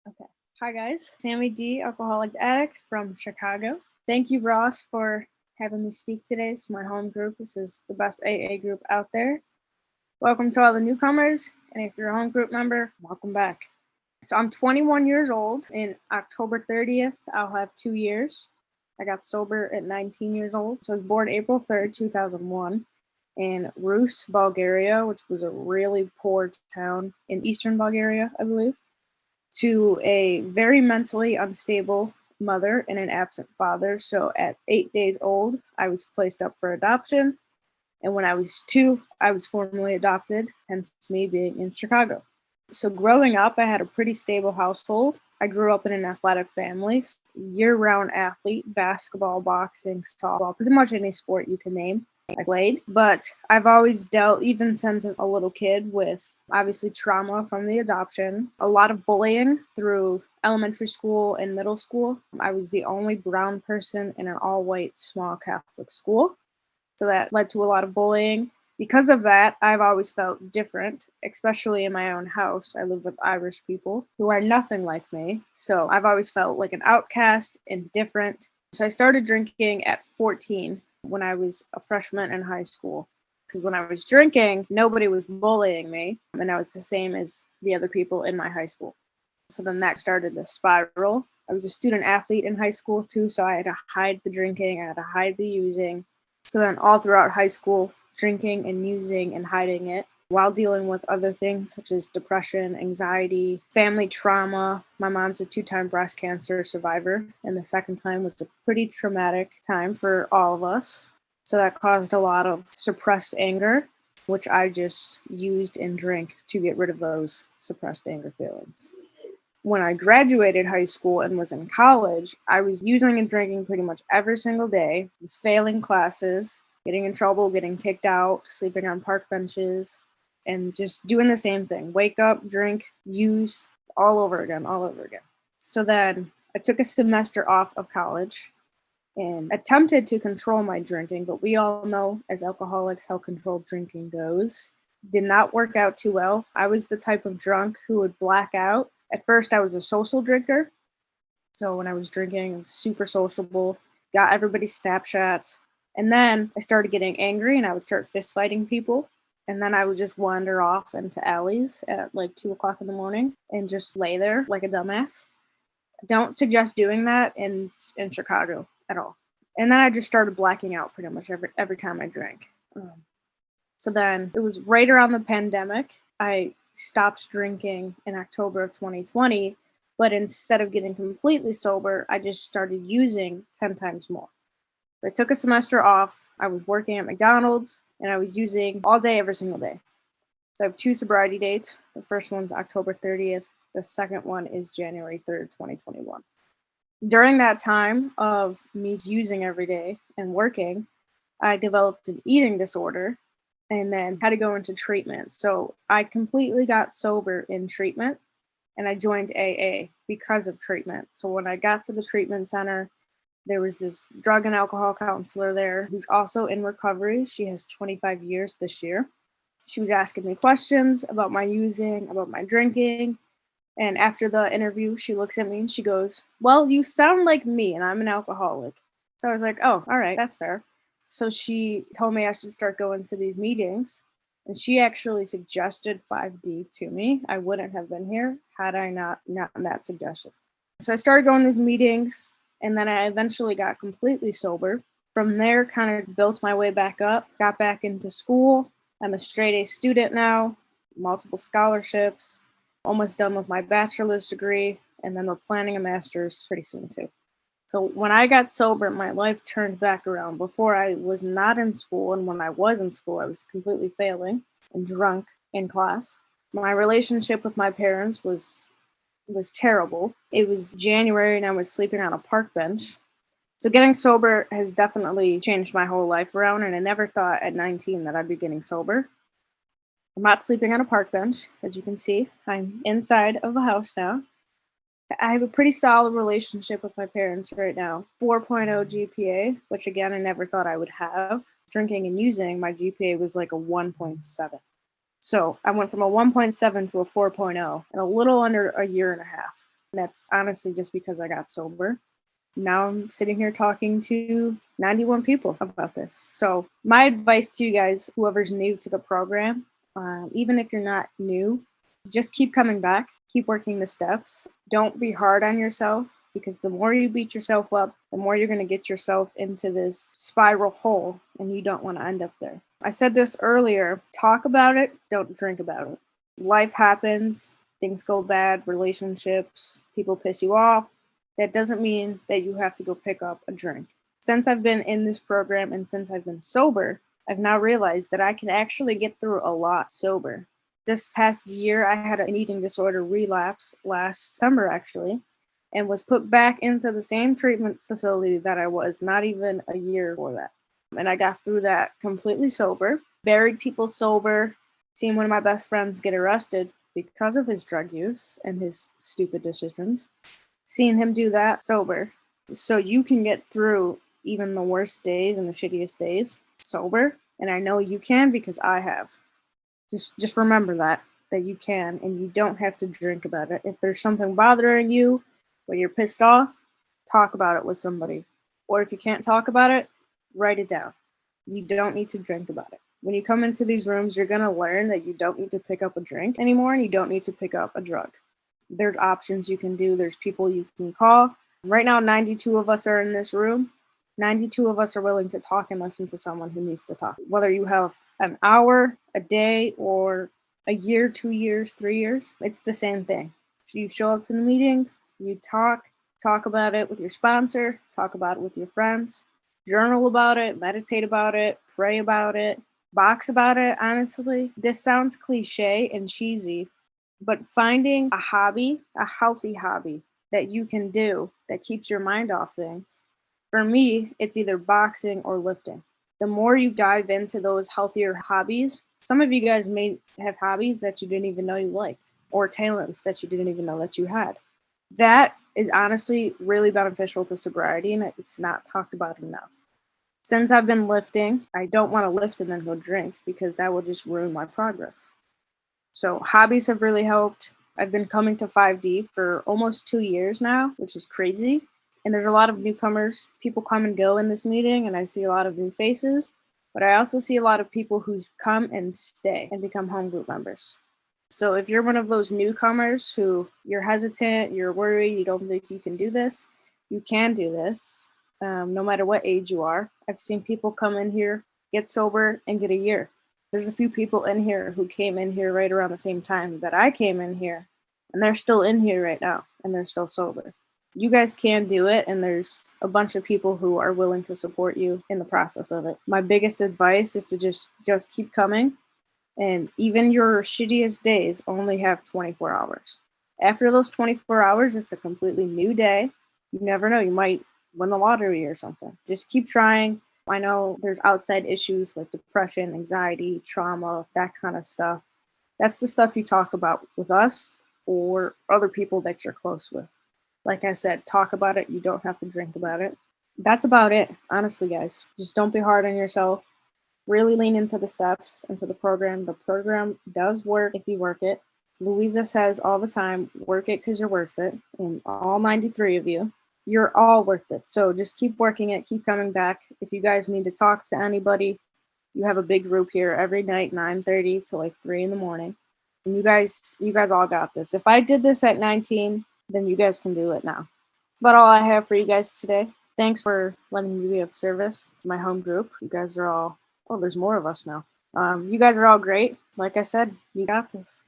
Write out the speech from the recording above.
Okay. Hi, guys. Sammie D, alcoholic addict from Chicago. Thank you, Ross, for having me speak today. This is my home group. This is the best AA group out there. Welcome to all the newcomers. And if you're a home group member, welcome back. So I'm 21 years old. In October 30th, I'll have 2 years. I got sober at 19 years old. So I was born April 3rd, 2001 in Rus, Bulgaria, which was a really poor town in eastern Bulgaria, I believe, to a very mentally unstable mother and an absent father. So at 8 days old, I was placed up for adoption. And when I was 2, I was formally adopted, hence me being in Chicago. So growing up, I had a pretty stable household. I grew up in an athletic family, year-round athlete, basketball, boxing, softball, pretty much any sport you can name. I played, but I've always dealt, even since a little kid, with obviously trauma from the adoption, a lot of bullying through elementary school and middle school. I was the only brown person in an all-white small Catholic school, so that led to a lot of bullying. Because of that, I've always felt different, especially in my own house. I live with Irish people who are nothing like me, so I've always felt like an outcast and different. So I started drinking at 14 when I was a freshman in high school. Because when I was drinking, nobody was bullying me, and I was the same as the other people in my high school. So then that started the spiral. I was a student athlete in high school too, so I had to hide the drinking, I had to hide the using. So then all throughout high school, drinking and using and hiding it while dealing with other things such as depression, anxiety, family trauma. My mom's a 2-time breast cancer survivor, and the second time was a pretty traumatic time for all of us. So that caused a lot of suppressed anger, which I just used and drank to get rid of those suppressed anger feelings. When I graduated high school and was in college, I was using and drinking pretty much every single day, was failing classes, getting in trouble, getting kicked out, sleeping on park benches, and just doing the same thing. Wake up, drink, use, all over again, all over again. So then I took a semester off of college and attempted to control my drinking, but we all know as alcoholics how controlled drinking goes. Did not work out too well. I was the type of drunk who would black out. At first, I was a social drinker. So when I was drinking, I was super sociable, got everybody's Snapchats. And then I started getting angry and I would start fist fighting people. And then I would just wander off into alleys at like 2 o'clock in the morning and just lay there like a dumbass. Don't suggest doing that in Chicago at all. And then I just started blacking out pretty much every time I drank. So then it was right around the pandemic. I stopped drinking in October of 2020, but instead of getting completely sober, I just started using 10 times more. So I took a semester off. I was working at McDonald's and I was using all day, every single day. So I have 2 sobriety dates. The first one's October 30th. The second one is January 3rd, 2021. During that time of me using every day and working, I developed an eating disorder and then had to go into treatment. So I completely got sober in treatment and I joined AA because of treatment. So when I got to the treatment center, there was this drug and alcohol counselor there who's also in recovery. She has 25 years this year. She was asking me questions about my using, about my drinking. And after the interview, she looks at me and she goes, "Well, you sound like me, and I'm an alcoholic." So I was like, "Oh, all right, that's fair." So she told me I should start going to these meetings. And she actually suggested 5D to me. I wouldn't have been here had I not gotten that suggestion. So I started going to these meetings, and then I eventually got completely sober. From there, kind of built my way back up, got back into school. I'm a straight A student now, multiple scholarships, almost done with my bachelor's degree, and then we're planning a master's pretty soon too. So when I got sober, my life turned back around. Before I was not in school, and when I was in school, I was completely failing and drunk in class. My relationship with my parents was terrible. It was January and I was sleeping on a park bench. So getting sober has definitely changed my whole life around, and I never thought at 19 that I'd be getting sober. I'm not sleeping on a park bench, as you can see. I'm inside of a house now. I have a pretty solid relationship with my parents right now. 4.0 GPA, which again, I never thought I would have. Drinking and using, my GPA was like a 1.7. So I went from a 1.7 to a 4.0 in a little under a year and a half. That's honestly just because I got sober. Now I'm sitting here talking to 91 people about this. So my advice to you guys, whoever's new to the program, even if you're not new, just keep coming back, keep working the steps. Don't be hard on yourself, because the more you beat yourself up, the more you're going to get yourself into this spiral hole, and you don't want to end up there. I said this earlier, talk about it, don't drink about it. Life happens, things go bad, relationships, people piss you off. That doesn't mean that you have to go pick up a drink. Since I've been in this program and since I've been sober, I've now realized that I can actually get through a lot sober. This past year, I had an eating disorder relapse last summer, actually, and was put back into the same treatment facility that I was not even a year before that. And I got through that completely sober, buried people sober, seen one of my best friends get arrested because of his drug use and his stupid decisions. Seeing him do that sober. So you can get through even the worst days and the shittiest days sober. And I know you can, because I have. Just remember that you can, and you don't have to drink about it. If there's something bothering you or you're pissed off, talk about it with somebody. Or if you can't talk about it, write it down. You don't need to drink about it. When you come into these rooms, you're going to learn that you don't need to pick up a drink anymore, and you don't need to pick up a drug. There's options you can do. There's people you can call. Right now, 92 of us are in this room. 92 of us are willing to talk and listen to someone who needs to talk. Whether you have an hour, a day, or a year, 2 years, 3 years, it's the same thing. So you show up to the meetings, you talk about it with your sponsor, talk about it with your friends, journal about it, meditate about it, pray about it, box about it. Honestly, this sounds cliche and cheesy, but finding a hobby, a healthy hobby that you can do that keeps your mind off things. For me, it's either boxing or lifting. The more you dive into those healthier hobbies, some of you guys may have hobbies that you didn't even know you liked, or talents that you didn't even know that you had. That is honestly really beneficial to sobriety, and it's not talked about enough. Since I've been lifting, I don't want to lift and then go drink, because that will just ruin my progress. So hobbies have really helped. I've been coming to 5D for almost 2 years now, which is crazy. And there's a lot of newcomers. People come and go in this meeting, and I see a lot of new faces. But I also see a lot of people who come and stay and become home group members. So if you're one of those newcomers who you're hesitant, you're worried, you don't think you can do this, you can do this, no matter what age you are. I've seen people come in here, get sober, and get a year. There's a few people in here who came in here right around the same time that I came in here, and they're still in here right now, and they're still sober. You guys can do it, and there's a bunch of people who are willing to support you in the process of it. My biggest advice is to just keep coming, and even your shittiest days only have 24 hours. After those 24 hours, it's a completely new day. You never know, you might win the lottery or something. Just keep trying. I know there's outside issues like depression, anxiety, trauma, that kind of stuff. That's the stuff you talk about with us or other people that you're close with. Like I said, talk about it. You don't have to drink about it. That's about it, honestly, guys. Just don't be hard on yourself. Really lean into the steps, into the program. The program does work if you work it. Louisa says all the time, work it because you're worth it. And all 93 of you, you're all worth it. So just keep working it, keep coming back. If you guys need to talk to anybody, you have a big group here every night, 9:30 to like 3 in the morning. And you guys all got this. If I did this at 19, then you guys can do it now. That's about all I have for you guys today. Thanks for letting me be of service to my home group. You guys are all, oh, there's more of us now. You guys are all great. Like I said, you got this.